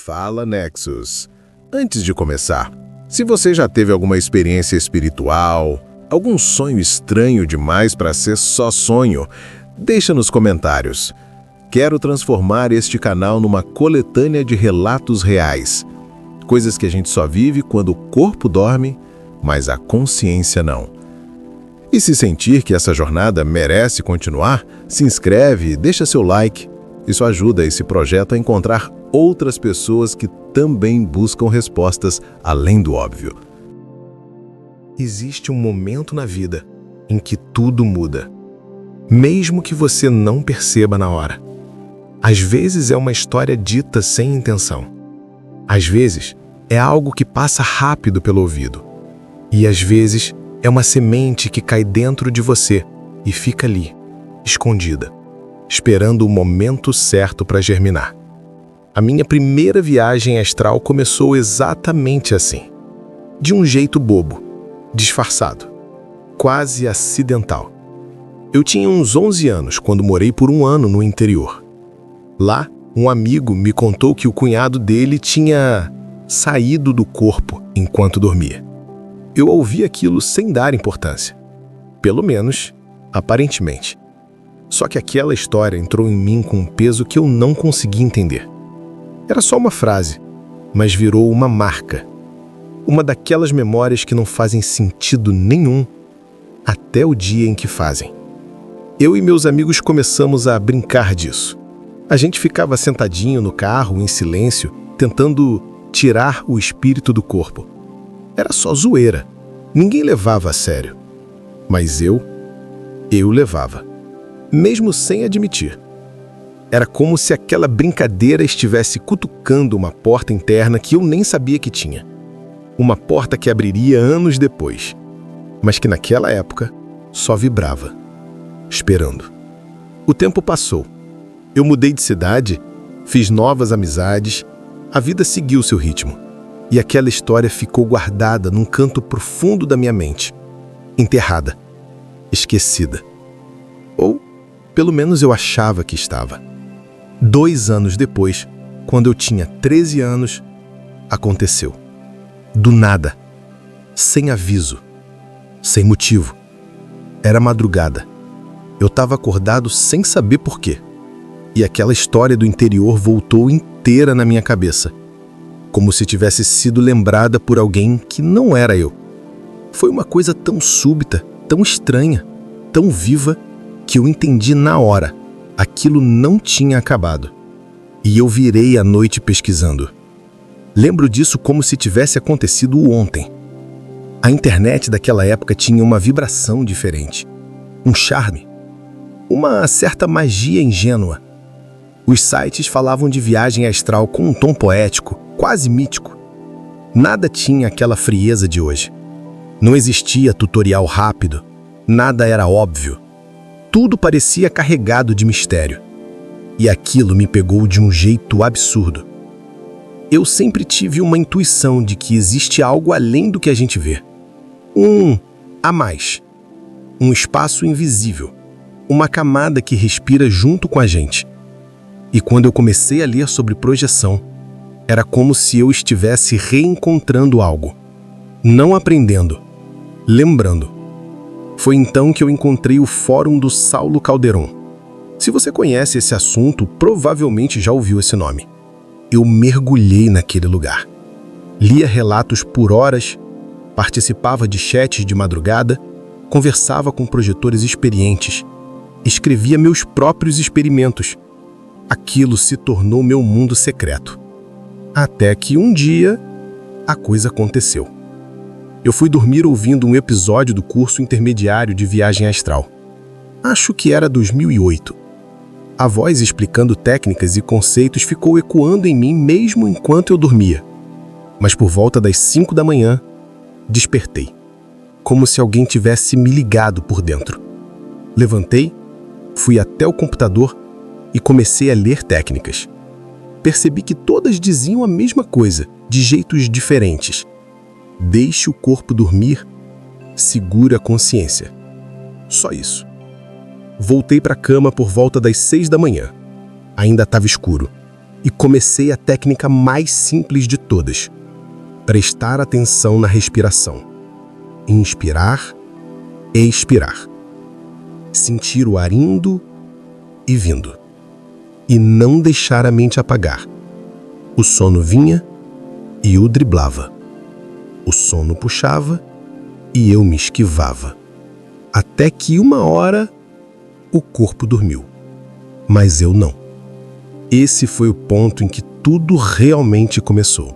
Fala, Nexus. Antes de começar, se você já teve alguma experiência espiritual, algum sonho estranho demais para ser só sonho, deixa nos comentários. Quero transformar este canal numa coletânea de relatos reais. Coisas que a gente só vive quando o corpo dorme, mas a consciência não. E se sentir que essa jornada merece continuar, se inscreve e deixa seu like. Isso ajuda esse projeto a encontrar outras pessoas que também buscam respostas além do óbvio. Existe um momento na vida em que tudo muda, mesmo que você não perceba na hora. Às vezes é uma história dita sem intenção. Às vezes é algo que passa rápido pelo ouvido. E às vezes é uma semente que cai dentro de você e fica ali, escondida, esperando o momento certo para germinar. A minha primeira viagem astral começou exatamente assim. De um jeito bobo, disfarçado, quase acidental. Eu tinha uns 11 anos quando morei por um ano no interior. Lá, um amigo me contou que o cunhado dele tinha saído do corpo enquanto dormia. Eu ouvi aquilo sem dar importância. Pelo menos, aparentemente. Só que aquela história entrou em mim com um peso que eu não conseguia entender. Era só uma frase, mas virou uma marca. Uma daquelas memórias que não fazem sentido nenhum até o dia em que fazem. Eu e meus amigos começamos a brincar disso. A gente ficava sentadinho no carro, em silêncio, tentando tirar o espírito do corpo. Era só zoeira. Ninguém levava a sério. Mas eu levava. Mesmo sem admitir. Era como se aquela brincadeira estivesse cutucando uma porta interna que eu nem sabia que tinha. Uma porta que abriria anos depois, mas que naquela época só vibrava, esperando. O tempo passou. Eu mudei de cidade, fiz novas amizades, a vida seguiu seu ritmo. E aquela história ficou guardada num canto profundo da minha mente, enterrada, esquecida. Ou, pelo menos eu achava que estava. 2 anos depois, quando eu tinha 13 anos, aconteceu. Do nada, sem aviso, sem motivo. Era madrugada. Eu estava acordado sem saber por quê. E aquela história do interior voltou inteira na minha cabeça, como se tivesse sido lembrada por alguém que não era eu. Foi uma coisa tão súbita, tão estranha, tão viva, que eu entendi na hora. Aquilo não tinha acabado. E eu virei a noite pesquisando. Lembro disso como se tivesse acontecido ontem. A internet daquela época tinha uma vibração diferente, um charme, uma certa magia ingênua. Os sites falavam de viagem astral com um tom poético, quase mítico. Nada tinha aquela frieza de hoje. Não existia tutorial rápido, nada era óbvio. Tudo parecia carregado de mistério. E aquilo me pegou de um jeito absurdo. Eu sempre tive uma intuição de que existe algo além do que a gente vê. A mais. Um espaço invisível. Uma camada que respira junto com a gente. E quando eu comecei a ler sobre projeção, era como se eu estivesse reencontrando algo. Não aprendendo, lembrando. Foi então que eu encontrei o Fórum do Saulo Calderon. Se você conhece esse assunto, provavelmente já ouviu esse nome. Eu mergulhei naquele lugar. Lia relatos por horas, participava de chats de madrugada, conversava com projetores experientes, escrevia meus próprios experimentos. Aquilo se tornou meu mundo secreto. Até que um dia, a coisa aconteceu. Eu fui dormir ouvindo um episódio do curso intermediário de viagem astral. Acho que era 2008. A voz explicando técnicas e conceitos ficou ecoando em mim mesmo enquanto eu dormia. Mas por volta das 5 da manhã, despertei, como se alguém tivesse me ligado por dentro. Levantei, fui até o computador e comecei a ler técnicas. Percebi que todas diziam a mesma coisa, de jeitos diferentes. Deixe o corpo dormir, segure a consciência. Só isso. Voltei para a cama por volta das 6 da manhã. Ainda estava escuro. e comecei a técnica mais simples de todas: prestar atenção na respiração. Inspirar, expirar. Sentir o ar indo e vindo. E não deixar a mente apagar. O sono vinha e eu driblava. O sono puxava e eu me esquivava. Até que uma hora o corpo dormiu. Mas eu não. Esse foi o ponto em que tudo realmente começou.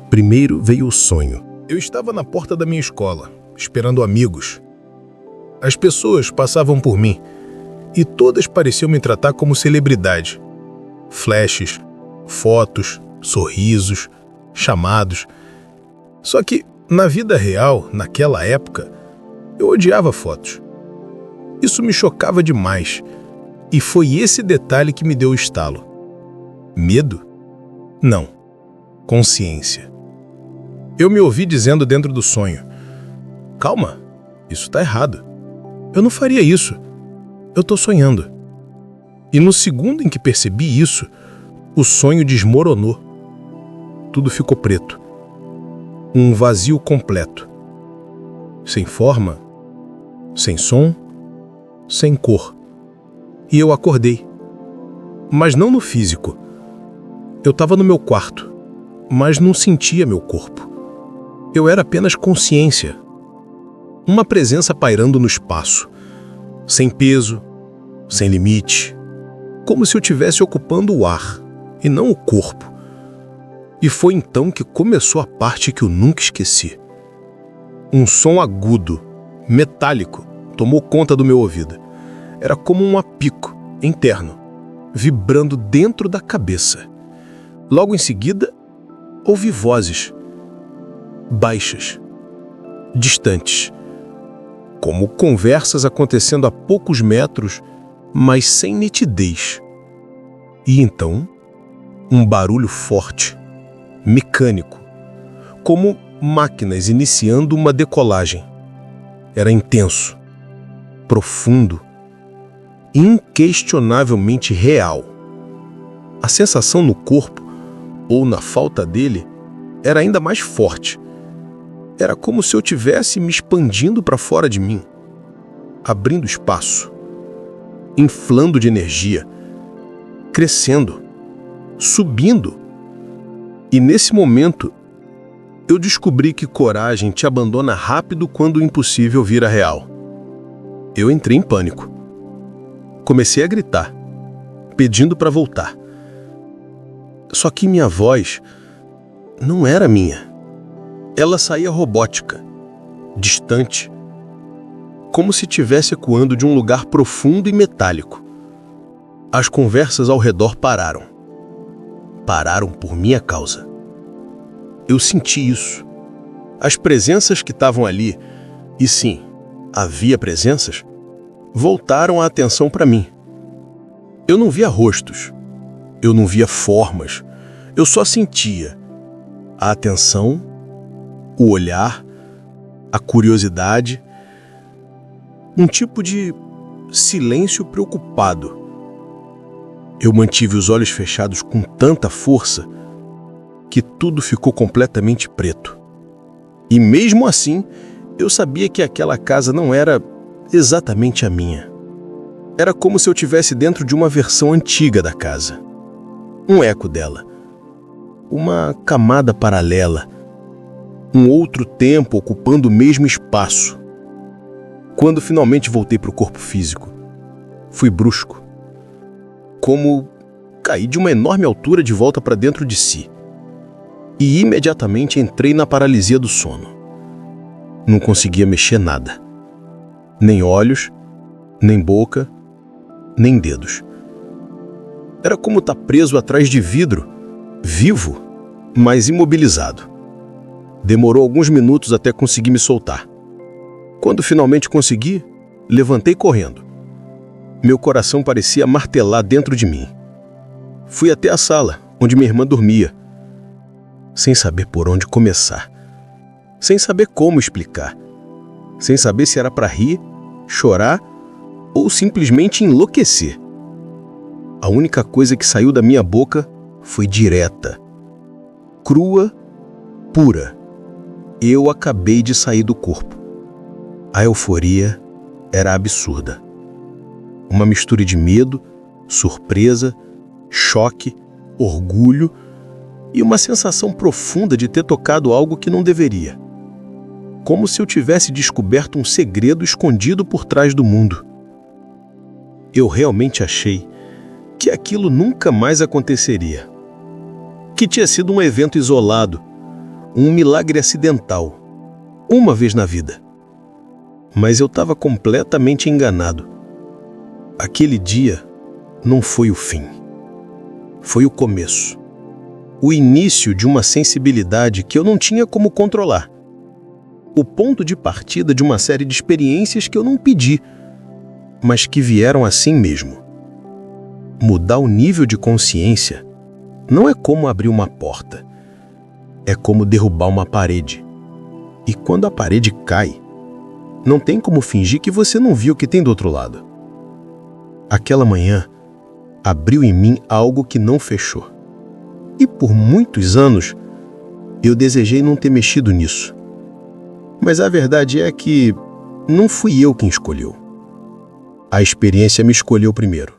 Primeiro veio o sonho. Eu estava na porta da minha escola, esperando amigos. As pessoas passavam por mim e todas pareciam me tratar como celebridade. Flashes, fotos, sorrisos, chamados. Só que, na vida real, naquela época, eu odiava fotos. Isso me chocava demais. E foi esse detalhe que me deu o estalo. Medo? Não. Consciência. Eu me ouvi dizendo dentro do sonho: calma, isso está errado. Eu não faria isso. Eu estou sonhando. E no segundo em que percebi isso, o sonho desmoronou. Tudo ficou preto. Um vazio completo. Sem forma, sem som, sem cor. E eu acordei. Mas não no físico. Eu estava no meu quarto, mas não sentia meu corpo. Eu era apenas consciência. Uma presença pairando no espaço. Sem peso, sem limite. Como se eu estivesse ocupando o ar, e não o corpo. E foi então que começou a parte que eu nunca esqueci. Um som agudo, metálico, tomou conta do meu ouvido. Era como um apito interno, vibrando dentro da cabeça. Logo em seguida, ouvi vozes, baixas, distantes, como conversas acontecendo a poucos metros, mas sem nitidez. E então, um barulho forte, mecânico, como máquinas iniciando uma decolagem. Era intenso, profundo, inquestionavelmente real. A sensação no corpo, ou na falta dele, era ainda mais forte. Era como se eu tivesse me expandindo para fora de mim, abrindo espaço, inflando de energia, crescendo, subindo. E nesse momento, eu descobri que coragem te abandona rápido quando o impossível vira real. Eu entrei em pânico. Comecei a gritar, pedindo para voltar. Só que minha voz não era minha. Ela saía robótica, distante, como se estivesse ecoando de um lugar profundo e metálico. As conversas ao redor pararam. Pararam por minha causa. Eu senti isso. As presenças que estavam ali, e sim, havia presenças, voltaram a atenção para mim. Eu não via rostos. Eu não via formas, eu só sentia a atenção, o olhar, a curiosidade, um tipo de silêncio preocupado. Eu mantive os olhos fechados com tanta força que tudo ficou completamente preto. E mesmo assim, eu sabia que aquela casa não era exatamente a minha. Era como se eu estivesse dentro de uma versão antiga da casa. Um eco dela, uma camada paralela, um outro tempo ocupando o mesmo espaço. Quando finalmente voltei para o corpo físico, fui brusco, como caí de uma enorme altura de volta para dentro de si. E imediatamente entrei na paralisia do sono. Não conseguia mexer nada, nem olhos, nem boca, nem dedos. Era como estar preso atrás de vidro, vivo, mas imobilizado. Demorou alguns minutos até conseguir me soltar. Quando finalmente consegui, levantei correndo. Meu coração parecia martelar dentro de mim. Fui até a sala, onde minha irmã dormia, sem saber por onde começar, sem saber como explicar, sem saber se era para rir, chorar ou simplesmente enlouquecer. A única coisa que saiu da minha boca foi direta, crua, pura. Eu acabei de sair do corpo. A euforia era absurda. Uma mistura de medo, surpresa, choque, orgulho e uma sensação profunda de ter tocado algo que não deveria. Como se eu tivesse descoberto um segredo escondido por trás do mundo. Eu realmente achei que aquilo nunca mais aconteceria. Que tinha sido um evento isolado, um milagre acidental, uma vez na vida. Mas eu estava completamente enganado. Aquele dia não foi o fim. Foi o começo. O início de uma sensibilidade que eu não tinha como controlar. O ponto de partida de uma série de experiências que eu não pedi, mas que vieram assim mesmo. Mudar o nível de consciência não é como abrir uma porta. É como derrubar uma parede. E quando a parede cai, não tem como fingir que você não viu o que tem do outro lado. Aquela manhã, abriu em mim algo que não fechou. E por muitos anos, eu desejei não ter mexido nisso. Mas a verdade é que não fui eu quem escolheu. A experiência me escolheu primeiro.